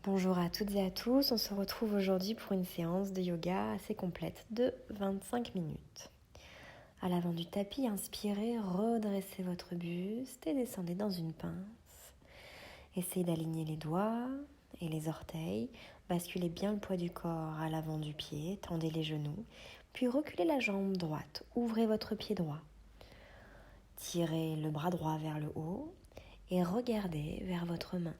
Bonjour à toutes et à tous, on se retrouve aujourd'hui pour une séance de yoga assez complète de 25 minutes. À l'avant du tapis, inspirez, redressez votre buste et descendez dans une pince. Essayez d'aligner les doigts et les orteils, basculez bien le poids du corps à l'avant du pied, tendez les genoux, puis reculez la jambe droite, ouvrez votre pied droit. Tirez le bras droit vers le haut et regardez vers votre main.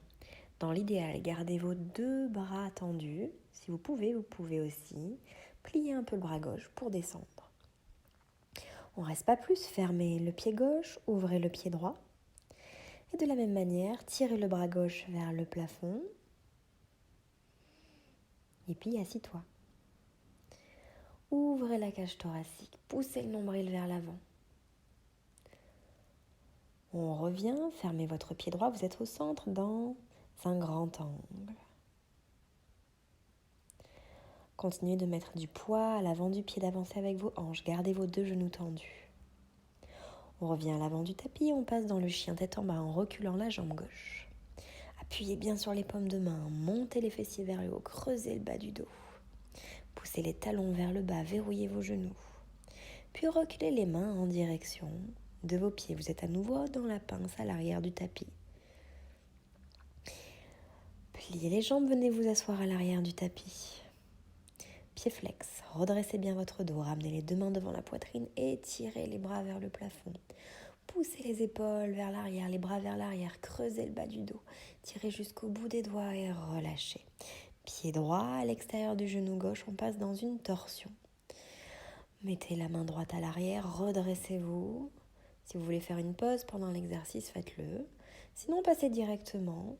Dans l'idéal, gardez vos deux bras tendus. Si vous pouvez aussi plier un peu le bras gauche pour descendre. On ne reste pas plus, fermez le pied gauche, ouvrez le pied droit. Et de la même manière, tirez le bras gauche vers le plafond. Et puis assis-toi. Ouvrez la cage thoracique, poussez le nombril vers l'avant. On revient, fermez votre pied droit, vous êtes au centre dans un grand angle. Continuez de mettre du poids à l'avant du pied, d'avancer avec vos hanches. Gardez vos deux genoux tendus. On revient à l'avant du tapis, on passe dans le chien tête en bas en reculant la jambe gauche. Appuyez bien sur les paumes de main, montez les fessiers vers le haut, creusez le bas du dos. Poussez les talons vers le bas, verrouillez vos genoux. Puis reculez les mains en direction de vos pieds. Vous êtes à nouveau dans la pince à l'arrière du tapis. Pliez les jambes, venez vous asseoir à l'arrière du tapis. Pied flex, redressez bien votre dos, ramenez les deux mains devant la poitrine et tirez les bras vers le plafond. Poussez les épaules vers l'arrière, les bras vers l'arrière, creusez le bas du dos. Tirez jusqu'au bout des doigts et relâchez. Pied droit à l'extérieur du genou gauche, on passe dans une torsion. Mettez la main droite à l'arrière, redressez-vous. Si vous voulez faire une pause pendant l'exercice, faites-le. Sinon, passez directement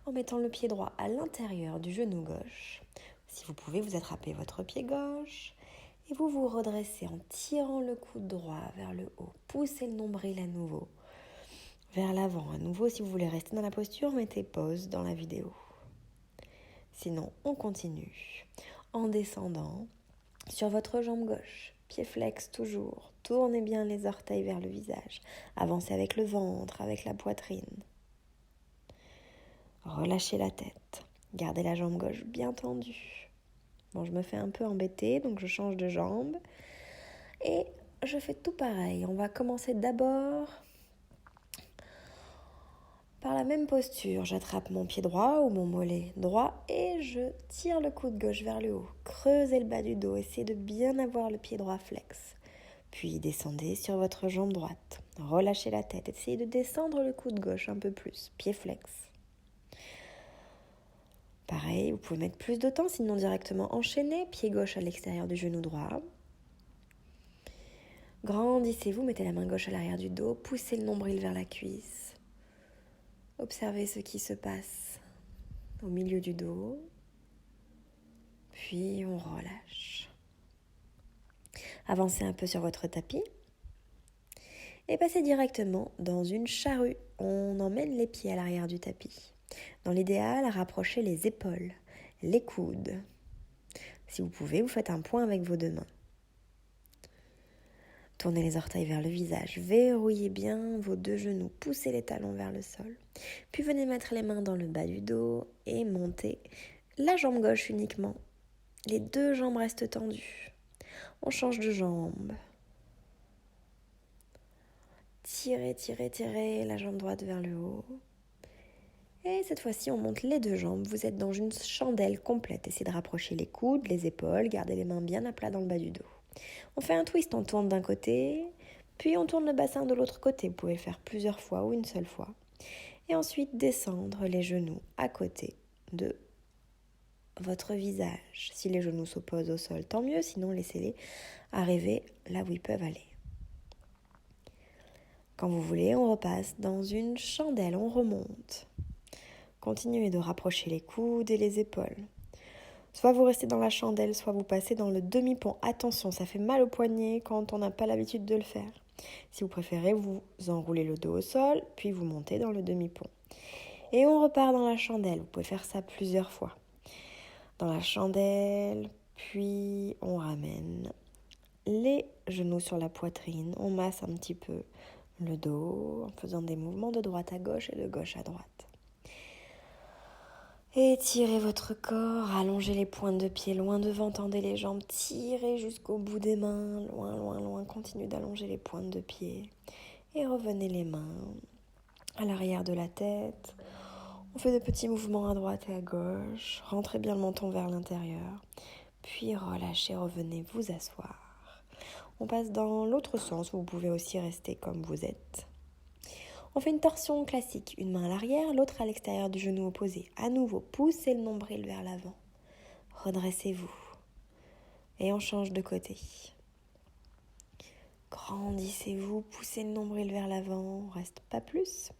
en mettant le pied droit à l'intérieur du genou gauche. Si vous pouvez, vous attrapez votre pied gauche et vous vous redressez en tirant le coude droit vers le haut. Poussez le nombril à nouveau vers l'avant. À nouveau, si vous voulez rester dans la posture, mettez pause dans la vidéo. Sinon, on continue en descendant sur votre jambe gauche. Pied flex toujours. Tournez bien les orteils vers le visage. Avancez avec le ventre, avec la poitrine. Relâchez la tête. Gardez la jambe gauche bien tendue. Bon, je me fais un peu embêter, donc je change de jambe. Et je fais tout pareil. On va commencer d'abord par la même posture. J'attrape mon pied droit ou mon mollet droit et je tire le coude gauche vers le haut. Creusez le bas du dos. Essayez de bien avoir le pied droit flex. Puis descendez sur votre jambe droite. Relâchez la tête. Essayez de descendre le coude gauche un peu plus. Pied flex. Pareil, vous pouvez mettre plus de temps, sinon directement enchaîner. Pied gauche à l'extérieur du genou droit. Grandissez-vous, mettez la main gauche à l'arrière du dos. Poussez le nombril vers la cuisse. Observez ce qui se passe au milieu du dos. Puis on relâche. Avancez un peu sur votre tapis. Et passez directement dans une charrue. On emmène les pieds à l'arrière du tapis. Dans l'idéal, rapprochez les épaules, les coudes. Si vous pouvez, vous faites un point avec vos deux mains. Tournez les orteils vers le visage, verrouillez bien vos deux genoux, poussez les talons vers le sol. Puis venez mettre les mains dans le bas du dos et montez la jambe gauche uniquement. Les deux jambes restent tendues. On change de jambe. Tirez, tirez, tirez la jambe droite vers le haut. Et cette fois-ci, on monte les deux jambes. Vous êtes dans une chandelle complète. Essayez de rapprocher les coudes, les épaules. Gardez les mains bien à plat dans le bas du dos. On fait un twist. On tourne d'un côté, puis on tourne le bassin de l'autre côté. Vous pouvez le faire plusieurs fois ou une seule fois. Et ensuite, descendre les genoux à côté de votre visage. Si les genoux s'opposent au sol, tant mieux. Sinon, laissez-les arriver là où ils peuvent aller. Quand vous voulez, on repasse dans une chandelle. On remonte. Continuez de rapprocher les coudes et les épaules. Soit vous restez dans la chandelle, soit vous passez dans le demi-pont. Attention, ça fait mal au poignet quand on n'a pas l'habitude de le faire. Si vous préférez, vous enroulez le dos au sol, puis vous montez dans le demi-pont. Et on repart dans la chandelle. Vous pouvez faire ça plusieurs fois. Dans la chandelle, puis on ramène les genoux sur la poitrine. On masse un petit peu le dos en faisant des mouvements de droite à gauche et de gauche à droite. Étirez votre corps, allongez les pointes de pied loin devant, tendez les jambes, tirez jusqu'au bout des mains, loin, loin, loin. Continuez d'allonger les pointes de pied et revenez les mains à l'arrière de la tête. On fait des petits mouvements à droite et à gauche. Rentrez bien le menton vers l'intérieur. Puis relâchez, revenez vous asseoir. On passe dans l'autre sens, vous pouvez aussi rester comme vous êtes. On fait une torsion classique, une main à l'arrière, l'autre à l'extérieur du genou opposé. À nouveau, poussez le nombril vers l'avant. Redressez-vous. Et on change de côté. Grandissez-vous, poussez le nombril vers l'avant, on reste pas plus.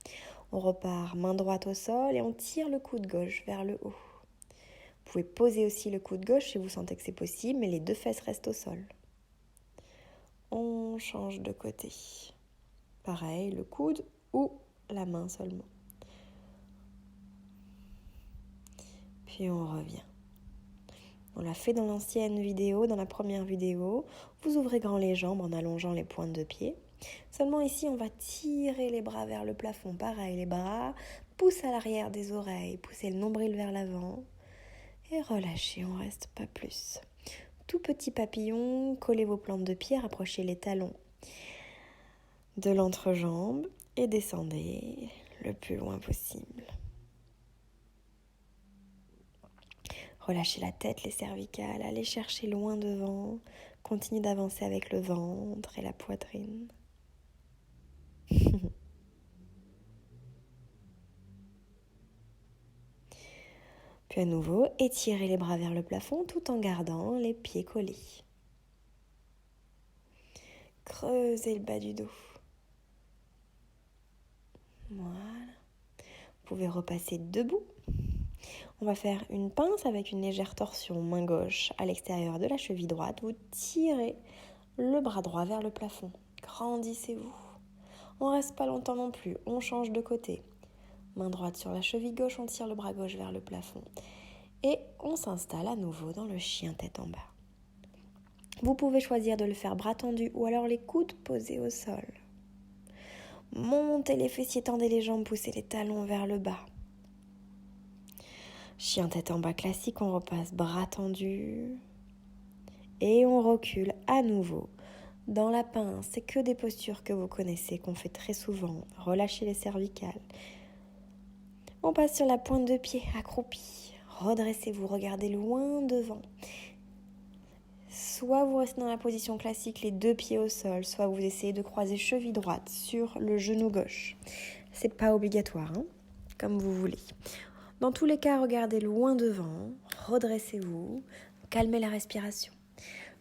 On repart main droite au sol et on tire le coude gauche vers le haut. Vous pouvez poser aussi le coude gauche si vous sentez que c'est possible, mais les deux fesses restent au sol. On change de côté. Pareil, le coude ou la main seulement. Puis on revient. On l'a fait dans l'ancienne vidéo, dans la première vidéo. Vous ouvrez grand les jambes en allongeant les pointes de pied. Seulement ici, on va tirer les bras vers le plafond. Pareil, les bras poussent à l'arrière des oreilles. Poussez le nombril vers l'avant. Et relâchez, on reste pas plus. Tout petit papillon, collez vos plantes de pied, rapprochez les talons de l'entrejambe et descendez le plus loin possible. Relâchez la tête, les cervicales, allez chercher loin devant. Continuez d'avancer avec le ventre et la poitrine. Puis à nouveau, étirez les bras vers le plafond tout en gardant les pieds collés. Creusez le bas du dos. Voilà. Vous pouvez repasser debout. On va faire une pince avec une légère torsion, main gauche à l'extérieur de la cheville droite. Vous tirez le bras droit vers le plafond. Grandissez-vous. On ne reste pas longtemps non plus, on change de côté. Main droite sur la cheville gauche, on tire le bras gauche vers le plafond. Et on s'installe à nouveau dans le chien tête en bas. Vous pouvez choisir de le faire bras tendus ou alors les coudes posés au sol. Montez les fessiers, tendez les jambes, poussez les talons vers le bas. Chien tête en bas classique, on repasse bras tendus. Et on recule à nouveau. Dans la pince, c'est que des postures que vous connaissez, qu'on fait très souvent. Relâchez les cervicales. On passe sur la pointe de pied, accroupi. Redressez-vous, regardez loin devant. Soit vous restez dans la position classique, les deux pieds au sol, soit vous essayez de croiser cheville droite sur le genou gauche. C'est pas obligatoire, comme vous voulez. Dans tous les cas, regardez loin devant, redressez-vous, calmez la respiration.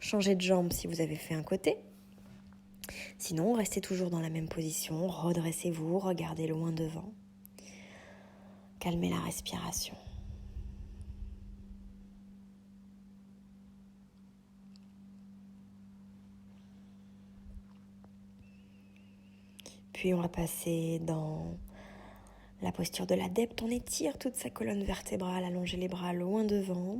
Changez de jambe si vous avez fait un côté. Sinon, restez toujours dans la même position, redressez-vous, regardez loin devant. Calmez la respiration. Puis on va passer dans la posture de l'adepte. On étire toute sa colonne vertébrale, allongez les bras loin devant.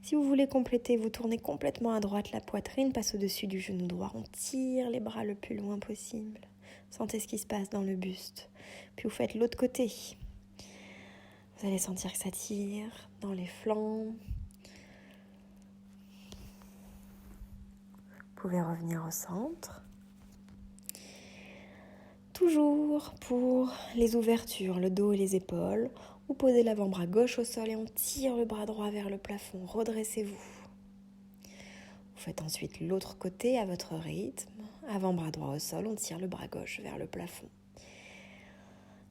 Si vous voulez compléter, vous tournez complètement à droite, la poitrine passe au-dessus du genou droit. On tire les bras le plus loin possible. Sentez ce qui se passe dans le buste. Puis vous faites l'autre côté. Vous allez sentir que ça tire dans les flancs. Vous pouvez revenir au centre. Toujours pour les ouvertures, le dos et les épaules. Vous posez l'avant-bras gauche au sol et on tire le bras droit vers le plafond. Redressez-vous. Vous faites ensuite l'autre côté à votre rythme. Avant-bras droit au sol, on tire le bras gauche vers le plafond.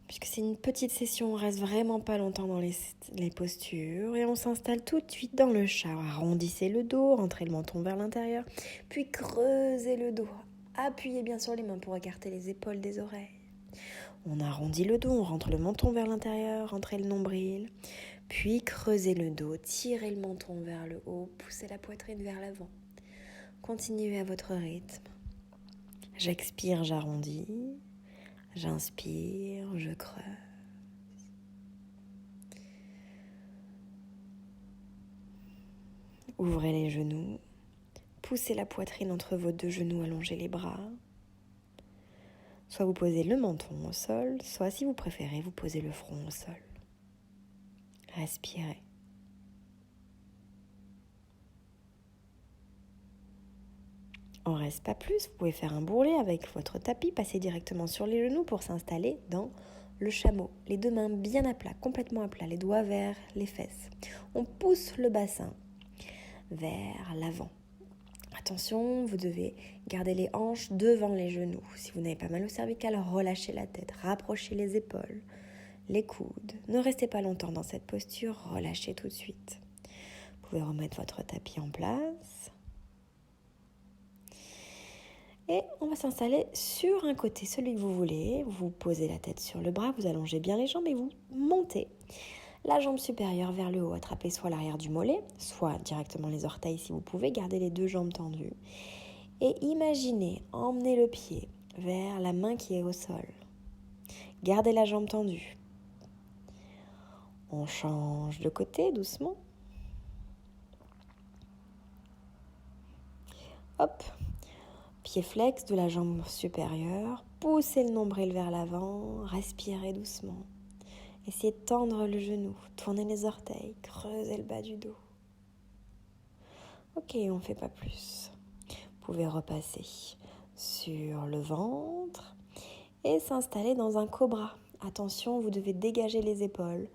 Puisque c'est une petite session, on reste vraiment pas longtemps dans les postures et on s'installe tout de suite dans le chat. Arrondissez le dos, rentrez le menton vers l'intérieur, puis creusez le dos. Appuyez bien sur les mains pour écarter les épaules des oreilles. On arrondit le dos, on rentre le menton vers l'intérieur, rentrez le nombril, puis creusez le dos, tirez le menton vers le haut, poussez la poitrine vers l'avant. Continuez à votre rythme. J'expire, j'arrondis. J'inspire, je creuse. Ouvrez les genoux. Poussez la poitrine entre vos deux genoux, allongez les bras. Soit vous posez le menton au sol, soit si vous préférez, vous posez le front au sol. Respirez. on reste pas plus. Vous pouvez faire un bourrelet avec votre tapis, passer directement sur les genoux pour s'installer dans le chameau. Les deux mains bien à plat, complètement à plat, les doigts vers les fesses. On pousse le bassin vers l'avant. Attention, vous devez garder les hanches devant les genoux. Si vous n'avez pas mal au cervical, relâchez la tête, rapprochez les épaules, les coudes. Ne restez pas longtemps dans cette posture, relâchez tout de suite. Vous pouvez remettre votre tapis en place. Et on va s'installer sur un côté, celui que vous voulez. Vous posez la tête sur le bras, vous allongez bien les jambes et vous montez la jambe supérieure vers le haut. Attrapez soit l'arrière du mollet, soit directement les orteils si vous pouvez. Gardez les deux jambes tendues. Et imaginez emmener le pied vers la main qui est au sol. Gardez la jambe tendue. On change de côté doucement. Hop. Pied flex de la jambe supérieure, poussez le nombril vers l'avant, respirez doucement. Essayez de tendre le genou, tournez les orteils, creusez le bas du dos. Ok, on ne fait pas plus. Vous pouvez repasser sur le ventre et s'installer dans un cobra. Attention, vous devez dégager les épaules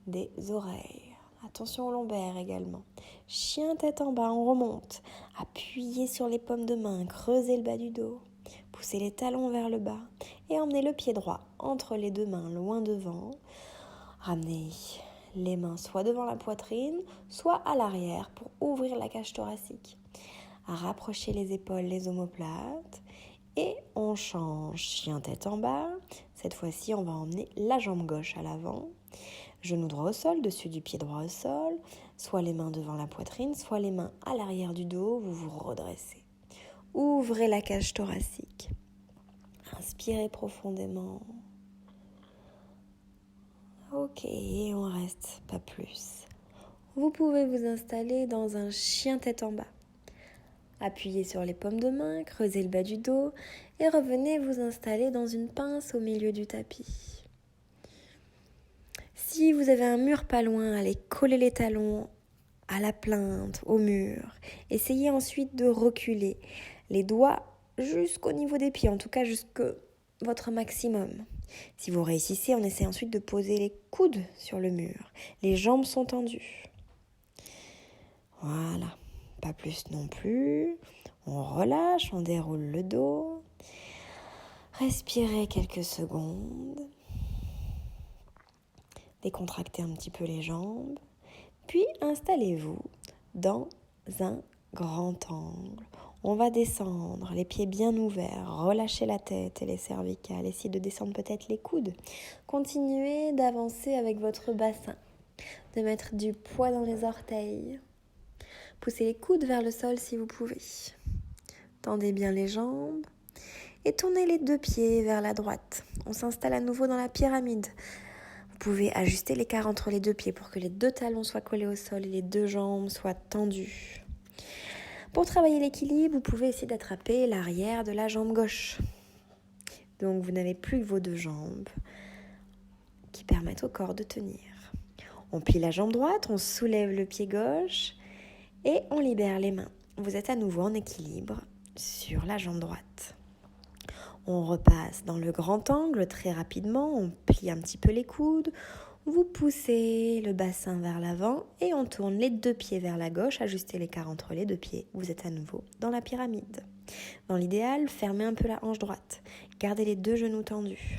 des oreilles. Attention au lombaire également. Chien tête en bas, on remonte. Appuyez sur les paumes de main, creusez le bas du dos. Poussez les talons vers le bas et emmenez le pied droit entre les deux mains loin devant. Ramenez les mains soit devant la poitrine, soit à l'arrière pour ouvrir la cage thoracique. Rapprochez les épaules, les omoplates et on change. Chien tête en bas. Cette fois-ci, on va emmener la jambe gauche à l'avant. Genou droit au sol, dessus du pied droit au sol, soit les mains devant la poitrine, soit les mains à l'arrière du dos, vous vous redressez. Ouvrez la cage thoracique. Inspirez profondément. Ok, on reste pas plus. Vous pouvez vous installer dans un chien tête en bas. Appuyez sur les paumes de main, creusez le bas du dos et revenez vous installer dans une pince au milieu du tapis. Si vous avez un mur pas loin, allez coller les talons à la plinthe, au mur. Essayez ensuite de reculer les doigts jusqu'au niveau des pieds, en tout cas jusqu'à votre maximum. Si vous réussissez, on essaie ensuite de poser les coudes sur le mur. Les jambes sont tendues. Voilà, pas plus non plus. On relâche, on déroule le dos. Respirez quelques secondes. Décontractez un petit peu les jambes. Puis installez-vous dans un grand angle. On va descendre, les pieds bien ouverts, relâchez la tête et les cervicales. Essayez de descendre peut-être les coudes. Continuez d'avancer avec votre bassin, de mettre du poids dans les orteils. Poussez les coudes vers le sol si vous pouvez. Tendez bien les jambes et tournez les deux pieds vers la droite. On s'installe à nouveau dans la pyramide. Vous pouvez ajuster l'écart entre les deux pieds pour que les deux talons soient collés au sol et les deux jambes soient tendues. Pour travailler l'équilibre, vous pouvez essayer d'attraper l'arrière de la jambe gauche. Donc vous n'avez plus que vos deux jambes qui permettent au corps de tenir. On plie la jambe droite, on soulève le pied gauche et on libère les mains. Vous êtes à nouveau en équilibre sur la jambe droite. On repasse dans le grand angle très rapidement, on plie un petit peu les coudes, vous poussez le bassin vers l'avant et on tourne les deux pieds vers la gauche, ajustez l'écart entre les deux pieds. Vous êtes à nouveau dans la pyramide. Dans l'idéal, fermez un peu la hanche droite, gardez les deux genoux tendus.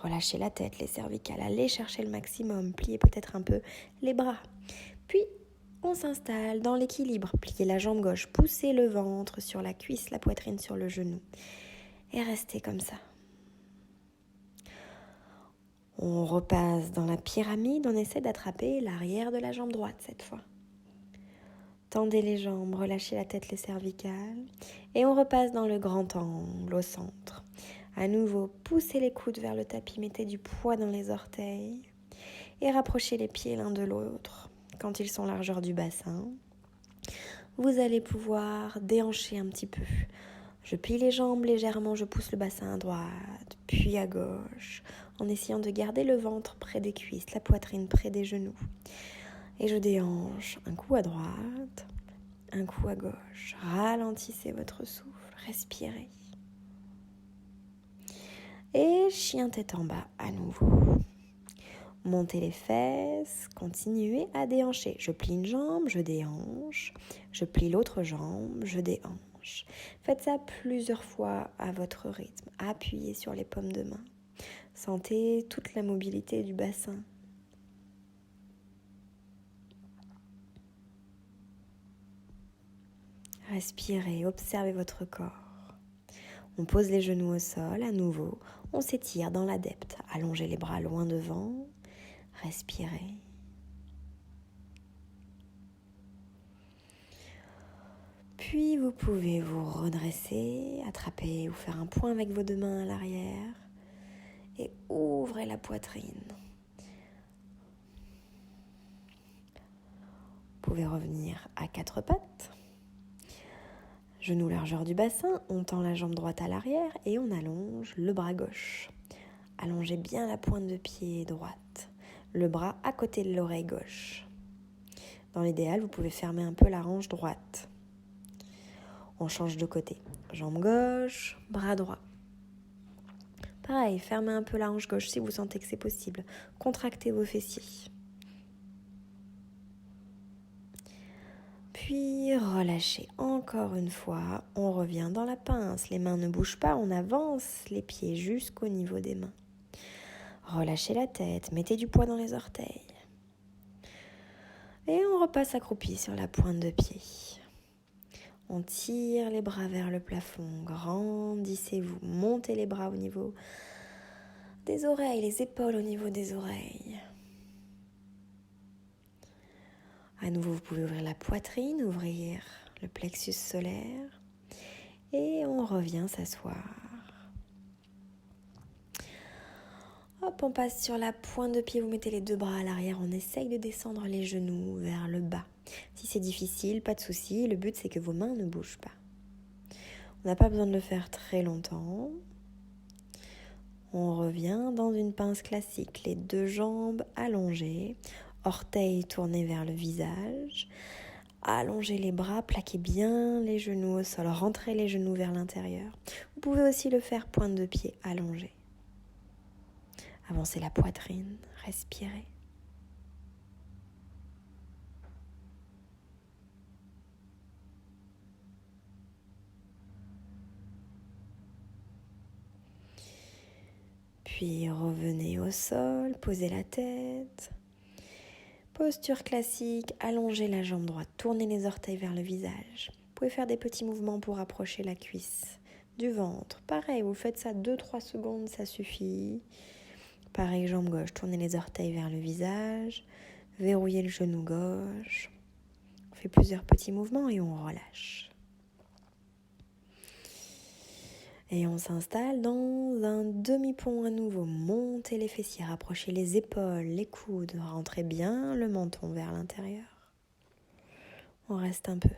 Relâchez la tête, les cervicales, allez chercher le maximum, pliez peut-être un peu les bras. Puis, on s'installe dans l'équilibre, pliez la jambe gauche, poussez le ventre sur la cuisse, la poitrine sur le genou. Et restez comme ça. On repasse dans la pyramide, on essaie d'attraper l'arrière de la jambe droite cette fois. Tendez les jambes, relâchez la tête, les cervicales. Et on repasse dans le grand angle au centre. À nouveau, poussez les coudes vers le tapis, mettez du poids dans les orteils. Et rapprochez les pieds l'un de l'autre quand ils sont largeur du bassin. Vous allez pouvoir déhancher un petit peu. Je plie les jambes légèrement, je pousse le bassin à droite, puis à gauche, en essayant de garder le ventre près des cuisses, la poitrine près des genoux. Et je déhanche un coup à droite, un coup à gauche. Ralentissez votre souffle, Respirez. Et chien tête en bas à nouveau. Montez les fesses, continuez à déhancher. Je plie une jambe, je déhanche. Je plie l'autre jambe, je déhanche. Faites ça plusieurs fois à votre rythme. Appuyez sur les paumes de main. Sentez toute la mobilité du bassin. Respirez, observez votre corps. On pose les genoux au sol à nouveau. On s'étire dans l'adepte. Allongez les bras loin devant. Respirez. Puis vous pouvez vous redresser, attraper ou faire un point avec vos deux mains à l'arrière et ouvrez la poitrine. Vous pouvez revenir à quatre pattes. Genoux largeur du bassin, on tend la jambe droite à l'arrière et on allonge le bras gauche. Allongez bien la pointe de pied droite, le bras à côté de l'oreille gauche. Dans l'idéal, vous pouvez fermer un peu la hanche droite. On change de côté. Jambe gauche, bras droit. Pareil, fermez un peu la hanche gauche si vous sentez que c'est possible. Contractez vos fessiers. Puis relâchez encore une fois. On revient dans la pince. Les mains ne bougent pas, on avance les pieds jusqu'au niveau des mains. Relâchez la tête, mettez du poids dans les orteils. Et on repasse accroupi sur la pointe de pied. On tire les bras vers le plafond, grandissez-vous, montez les bras au niveau des oreilles, les épaules au niveau des oreilles. À nouveau, vous pouvez ouvrir la poitrine, ouvrir le plexus solaire et on revient s'asseoir. Hop, on passe sur la pointe de pied, vous mettez les deux bras à l'arrière, on essaye de descendre les genoux vers le bas. Si c'est difficile, pas de souci, le but c'est que vos mains ne bougent pas. On n'a pas besoin de le faire très longtemps. On revient dans une pince classique, les deux jambes allongées, orteils tournés vers le visage. Allongez les bras, plaquez bien les genoux au sol, rentrez les genoux vers l'intérieur. Vous pouvez aussi le faire pointe de pied allongée. Avancez la poitrine, respirez. Puis revenez au sol, posez la tête. Posture classique, allongez la jambe droite, tournez les orteils vers le visage. Vous pouvez faire des petits mouvements pour approcher la cuisse du ventre. Pareil, vous faites ça 2-3 secondes, ça suffit. Pareil, jambe gauche, tournez les orteils vers le visage, verrouillez le genou gauche. On fait plusieurs petits mouvements et on relâche. Et on s'installe dans un demi-pont à nouveau. Montez les fessiers, rapprochez les épaules, les coudes, rentrez bien le menton vers l'intérieur. On reste un peu.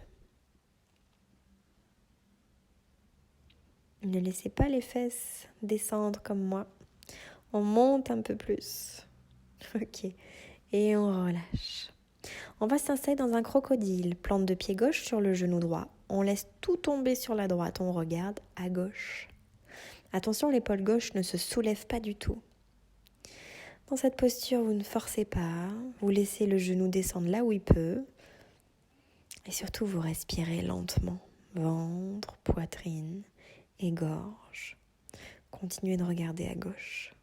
Ne laissez pas les fesses descendre comme moi. On monte un peu plus. Ok. Et on relâche. On va s'installer dans un crocodile. Plante de pied gauche sur le genou droit. On laisse tout tomber sur la droite. On regarde à gauche. Attention, l'épaule gauche ne se soulève pas du tout. Dans cette posture, vous ne forcez pas. Vous laissez le genou descendre là où il peut. Et surtout, vous respirez lentement. Ventre, poitrine et gorge. Continuez de regarder à gauche.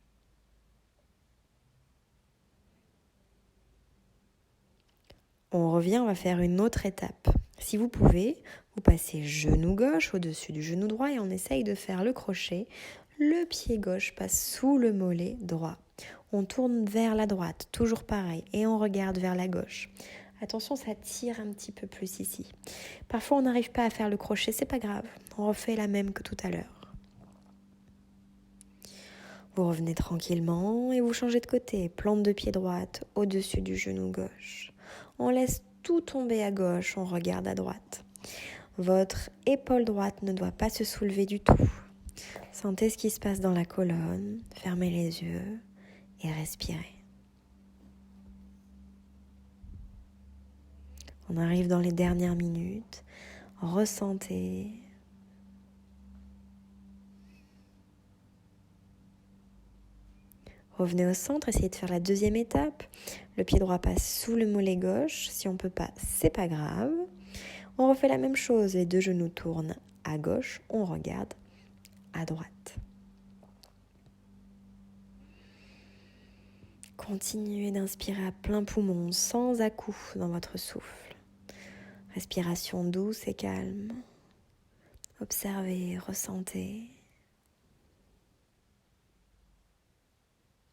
On revient, on va faire une autre étape. Si vous pouvez, vous passez genou gauche au-dessus du genou droit et on essaye de faire le crochet. Le pied gauche passe sous le mollet droit. On tourne vers la droite, toujours pareil, et on regarde vers la gauche. Attention, ça tire un petit peu plus ici. Parfois, on n'arrive pas à faire le crochet, c'est pas grave. On refait la même que tout à l'heure. Vous revenez tranquillement et vous changez de côté. Plante de pied droite au-dessus du genou gauche. On laisse tout tomber à gauche, on regarde à droite. Votre épaule droite ne doit pas se soulever du tout. Sentez ce qui se passe dans la colonne, fermez les yeux et respirez. On arrive dans les dernières minutes. Ressentez Revenez au centre, essayez de faire la deuxième étape. Le pied droit passe sous le mollet gauche. Si on ne peut pas, c'est pas grave. On refait la même chose, les 2 genoux tournent à gauche, on regarde à droite. Continuez d'inspirer à plein poumon, sans à-coups dans votre souffle. Respiration douce et calme. Observez, ressentez.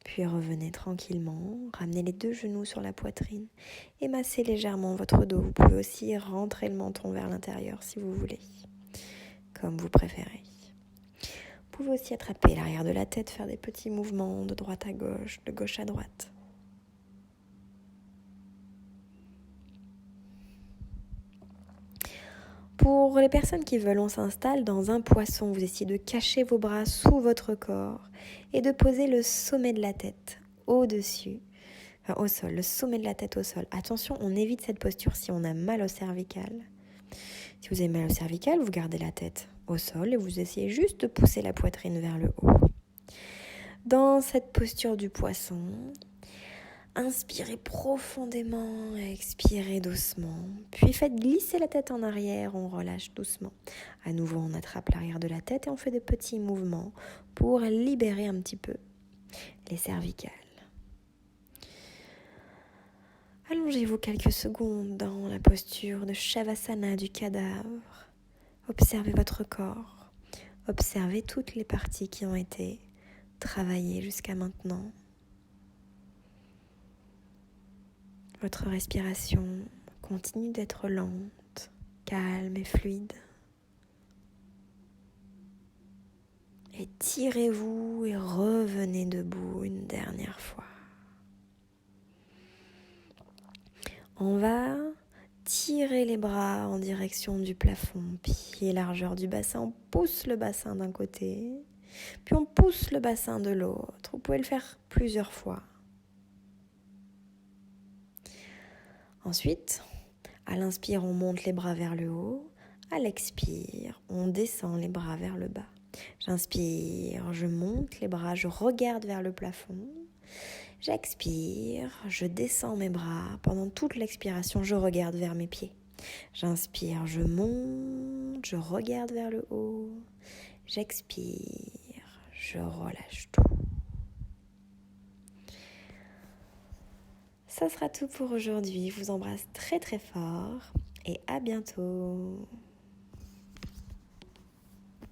Puis revenez tranquillement, ramenez les 2 genoux sur la poitrine et massez légèrement votre dos. Vous pouvez aussi rentrer le menton vers l'intérieur si vous voulez, comme vous préférez. Vous pouvez aussi attraper l'arrière de la tête, faire des petits mouvements de droite à gauche, de gauche à droite. Pour les personnes qui veulent, on s'installe dans un poisson. Vous essayez de cacher vos bras sous votre corps et de poser le sommet de la tête au-dessus, au sol, le sommet de la tête au sol. Attention, on évite cette posture si on a mal au cervical. Si vous avez mal au cervical, vous gardez la tête au sol et vous essayez juste de pousser la poitrine vers le haut. Dans cette posture du poisson, inspirez profondément, expirez doucement. Puis faites glisser la tête en arrière, on relâche doucement. À nouveau, on attrape l'arrière de la tête et on fait des petits mouvements pour libérer un petit peu les cervicales. Allongez-vous quelques secondes dans la posture de Shavasana du cadavre. Observez votre corps. Observez toutes les parties qui ont été travaillées jusqu'à maintenant. Votre respiration continue d'être lente, calme et fluide. Étirez-vous et revenez debout une dernière fois. On va tirer les bras en direction du plafond, pied largeur du bassin. On pousse le bassin d'un côté, puis on pousse le bassin de l'autre. Vous pouvez le faire plusieurs fois. Ensuite, à l'inspire, on monte les bras vers le haut. À l'expire, on descend les bras vers le bas. J'inspire, je monte les bras, je regarde vers le plafond. J'expire, je descends mes bras. Pendant toute l'expiration, je regarde vers mes pieds. J'inspire, je monte, je regarde vers le haut. J'expire, je relâche tout. Ça sera tout pour aujourd'hui. Je vous embrasse très très fort et à bientôt.